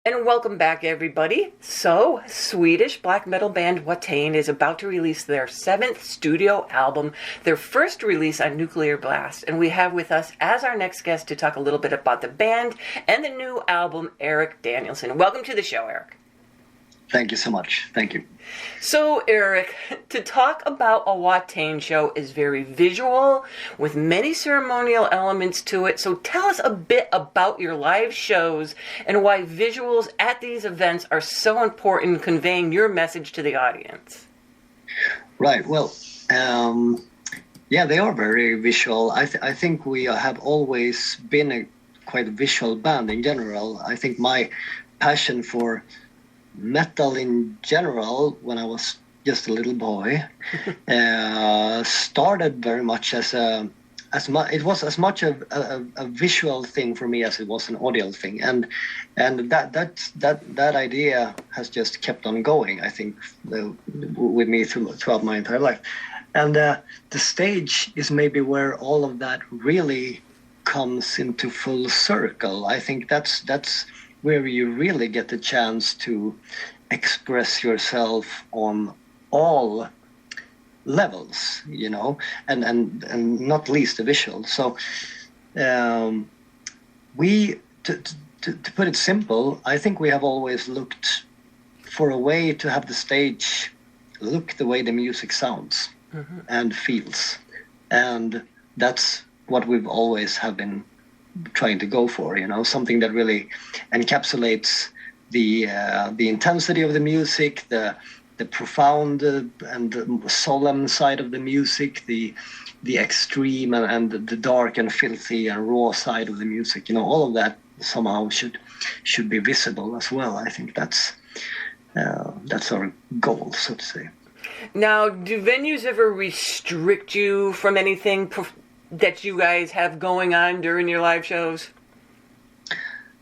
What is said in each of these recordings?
And welcome back, everybody. So, Swedish black metal band Watain is about to release their 7th studio album, their first release on Nuclear Blast. And we have with us, as our next guest, to talk a little bit about the band and the new album, Eric Danielsson. Welcome to the show, Eric. Thank you so much. Thank you. So, Eric, to talk about a Watain show is very visual, with many ceremonial elements to it. So tell us a bit about your live shows and why visuals at these events are so important in conveying your message to the audience. Right. Well, yeah, they are very visual. I think we have always been a quite visual band in general. I think my passion for metal in general, when I was just a little boy, started very much it was as much a visual thing for me as it was an audio thing, and that idea has just kept on going. I think with me throughout my entire life, and the stage is maybe where all of that really comes into full circle. I think that's where you really get the chance to express yourself on all levels, and not least the visual. So we, to put it simple, I think we have always looked for a way to have the stage look the way the music sounds and feels. And that's what we've always have been trying to go for, something that really encapsulates the intensity of the music, the profound and solemn side of the music, the extreme and the dark and filthy and raw side of the music. All of that somehow should be visible as well. I think that's our goal, so to say. Now, do venues ever restrict you from anything that you guys have going on during your live shows?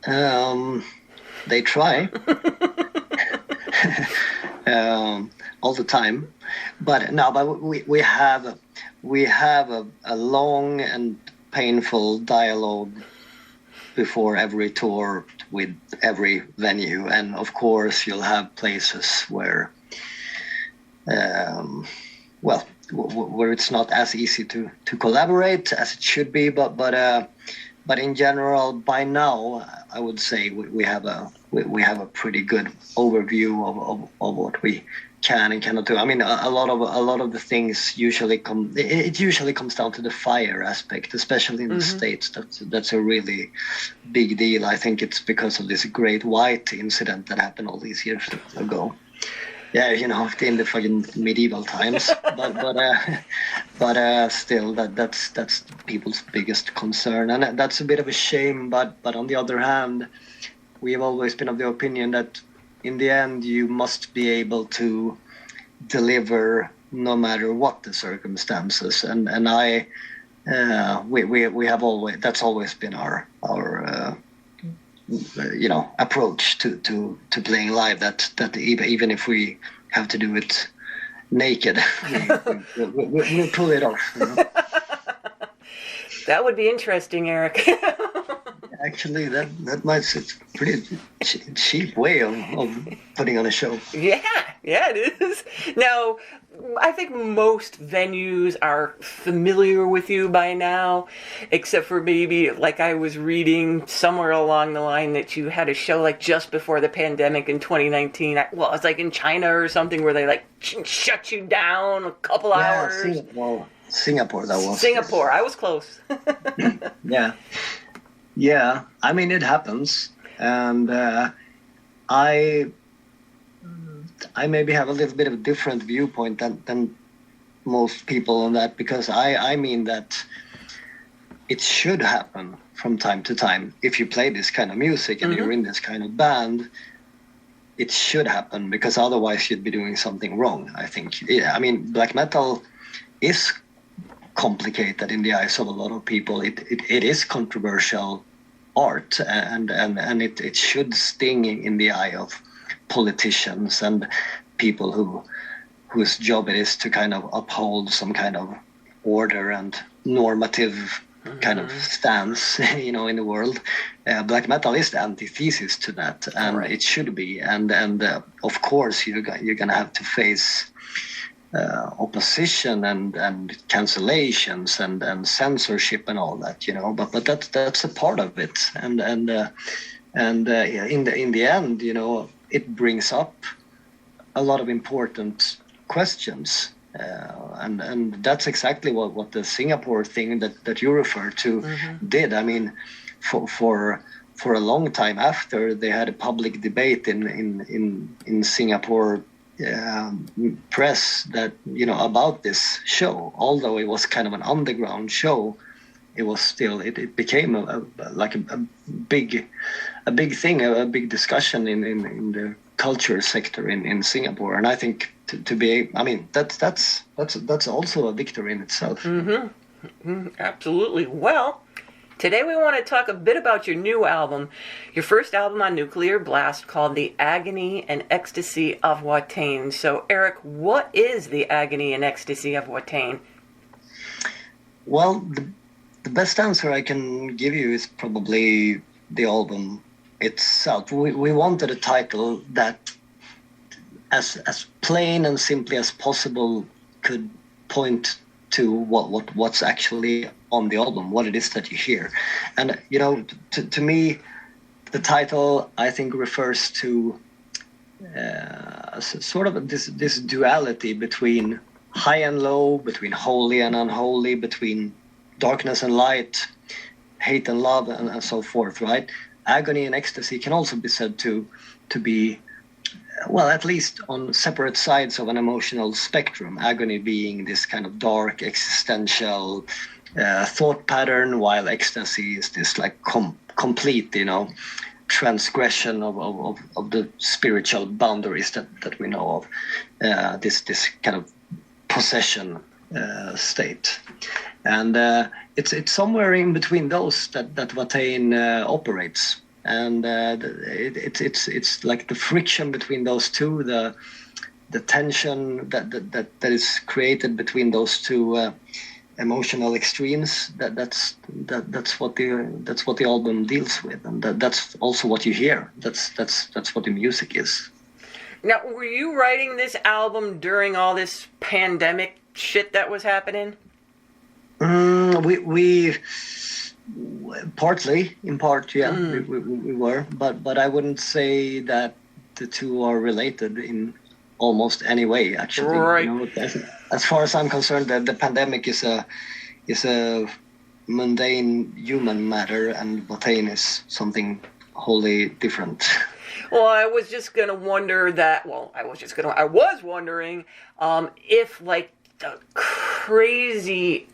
They try all the time, but we have a long and painful dialogue before every tour with every venue, and of course you'll have places where where it's not as easy to collaborate as it should be, but in general, by now, I would say we have a pretty good overview of what we can and cannot do. I mean, a lot of the things usually comes down to the fire aspect, especially in the States. That's a really big deal. I think it's because of this Great White incident that happened all these years ago. Yeah, in the fucking medieval times, but still, that's people's biggest concern, and that's a bit of a shame. But on the other hand, we have always been of the opinion that in the end, you must be able to deliver no matter what the circumstances, and we have always, that's always been our approach to playing live, that even if we have to do it naked, we'll pull it off. That would be interesting, Eric. Actually, that might be a pretty cheap way of putting on a show. Yeah, it is. Now, I think most venues are familiar with you by now, except for maybe, like I was reading somewhere along the line that you had a show like just before the pandemic in 2019. Well, it's like in China or something where they like shut you down a couple hours. Singapore, that was. Singapore, I was close. Yeah. I mean, it happens, and I maybe have a little bit of a different viewpoint than most people on that, because I mean that it should happen from time to time. If you play this kind of music and you're in this kind of band, it should happen, because otherwise you'd be doing something wrong, I think. I mean, black metal is complicated in the eyes of a lot of people. It is controversial art, and it should sting in the eye of politicians and people whose job it is to kind of uphold some kind of order and normative kind of stance, in the world. Black metal is the antithesis to that, and it should be. And of course, you're gonna have to face opposition and cancellations and censorship and all that, But that's a part of it. And in the end, it brings up a lot of important questions. And that's exactly what the Singapore thing that you refer to did. I mean, for a long time after, they had a public debate in Singapore press that about this show. Although it was kind of an underground show, it was still it became a big thing, a big discussion in the culture sector in Singapore. And I think that's also a victory in itself. Absolutely. Well, today we want to talk a bit about your new album, your first album on Nuclear Blast, called The Agony and Ecstasy of Watain. So, Eric, what is The Agony and Ecstasy of Watain? Well, the best answer I can give you is probably the album itself. We wanted a title that as plain and simply as possible could point to what's actually on the album, what it is that you hear. And to me, the title, I think, refers to sort of this duality between high and low, between holy and unholy, between darkness and light, hate and love, and so forth, right? Agony and ecstasy can also be said to be, well, at least on separate sides of an emotional spectrum. Agony being this kind of dark, existential thought pattern, while ecstasy is this like complete, transgression of the spiritual boundaries that we know of. This kind of possession state. And it's somewhere in between those that Watain operates. And it's like the friction between those two, the tension that is created between those two emotional extremes. That's what the album deals with, and that's also what you hear. That's what the music is. Now, were you writing this album during all this pandemic shit that was happening? We partly, in part, yeah, we were, but I wouldn't say that the two are related in almost any way. Actually, right. As far as I'm concerned, the pandemic is a mundane human matter, and Watain is something wholly different. Well, I was wondering if, like, the crazy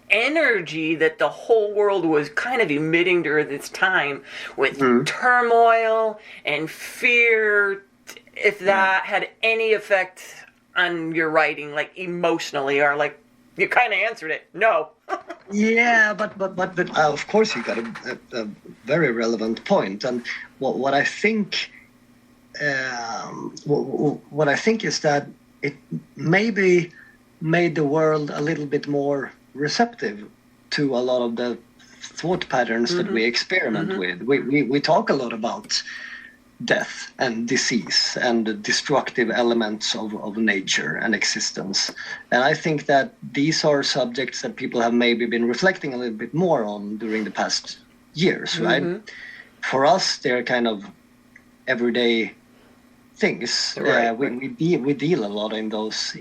energy that the whole world was kind of emitting during this time with turmoil and fear, if that had any effect on your writing, like emotionally, or like you kind of answered it, no. Yeah, but of course you got a very relevant point, and what I think is that it maybe made the world a little bit more receptive to a lot of the thought patterns that we experiment with. We talk a lot about death and disease and the destructive elements of nature and existence. And I think that these are subjects that people have maybe been reflecting a little bit more on during the past years, right? For us, they're kind of everyday things. Right. We deal a lot in those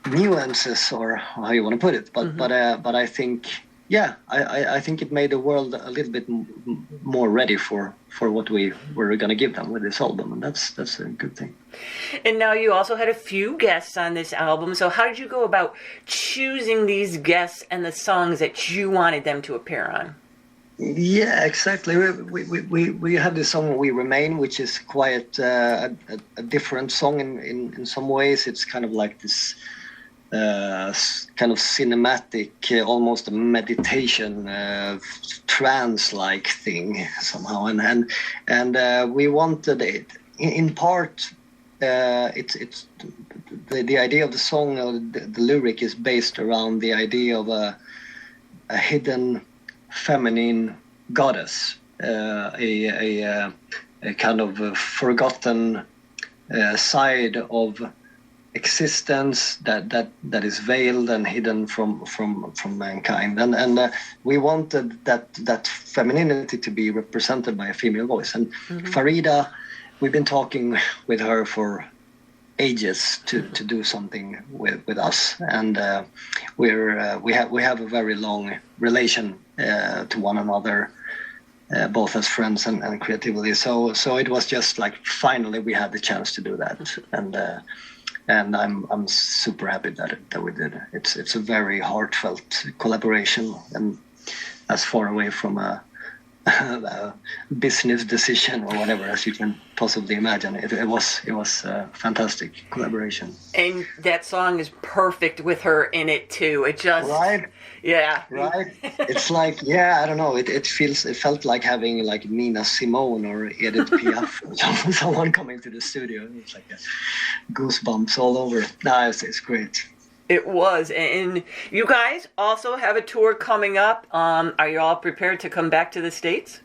nuances, or how you want to put it, but I think, I think it made the world a little bit more ready for what we were going to give them with this album, and that's a good thing. And now you also had a few guests on this album, so how did you go about choosing these guests and the songs that you wanted them to appear on? Yeah, exactly. We have this song "We Remain," which is quite a different song in some ways. It's kind of like this kind of cinematic, almost a meditation, trance-like thing somehow, and we wanted it in part. It's the idea of the song, the lyric is based around the idea of a hidden feminine goddess, a kind of a forgotten side of existence that is veiled and hidden from mankind, and we wanted that femininity to be represented by a female voice. And Farida, we've been talking with her for ages to do something with us, and we have a very long relation to one another, both as friends and creatively. So it was just like finally we had the chance to do that, and I'm super happy that we did. It's a very heartfelt collaboration, and as far away from a business decision or whatever as you can possibly imagine. It was a fantastic collaboration. And that song is perfect with her in it too. It just right. It's like, I don't know. It felt like having like Nina Simone or Edith Piaf or someone coming to the studio. It's like goosebumps all over. It's great. It was. And you guys also have a tour coming up. Are you all prepared to come back to the States?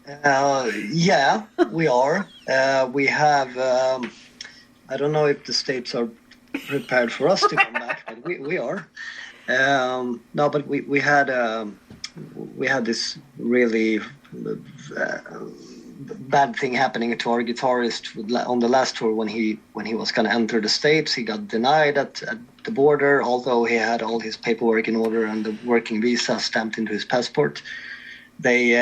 Yeah, we are. We have, I don't know if the States are prepared for us to come back, but we are. No, but we had this really bad thing happening to our guitarist on the last tour when he was going to enter the States. He got denied at the border, although he had all his paperwork in order and the working visa stamped into his passport. They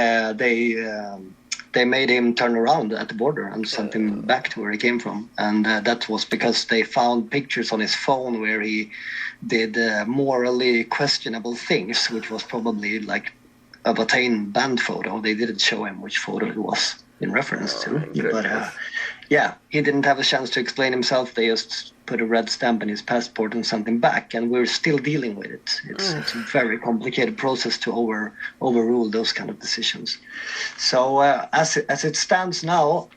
made him turn around at the border and sent him back to where he came from, and that was because they found pictures on his phone where he did morally questionable things, which was probably like a Watain band photo. They didn't show him which photo it was in reference to, but he didn't have a chance to explain himself. They just put a red stamp in his passport and sent him back, and we're still dealing with it. It's a very complicated process to overrule those kind of decisions. So as it stands now,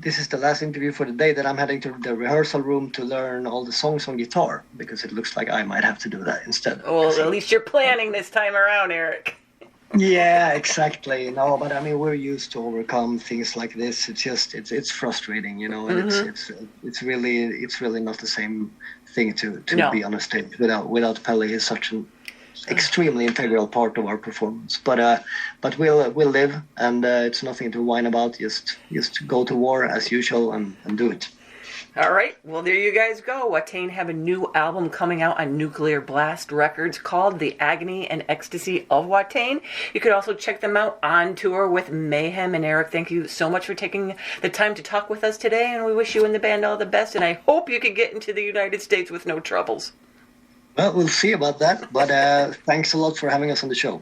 this is the last interview for the day that I'm heading to the rehearsal room to learn all the songs on guitar, because it looks like I might have to do that instead. Well, at least you're planning this time around, Eric. Yeah, exactly. No, but I mean, we're used to overcome things like this. It's just it's frustrating, and it's really not the same thing to be on a stage without Pelle. He's such an extremely integral part of our performance. But we'll live, and it's nothing to whine about. Just go to war as usual and do it. All right, well, there you guys go. Watain have a new album coming out on Nuclear Blast Records called The Agony and Ecstasy of Watain. You could also check them out on tour with Mayhem. And Eric, thank you so much for taking the time to talk with us today, and we wish you and the band all the best, and I hope you can get into the United States with no troubles. Well, we'll see about that, but thanks a lot for having us on the show.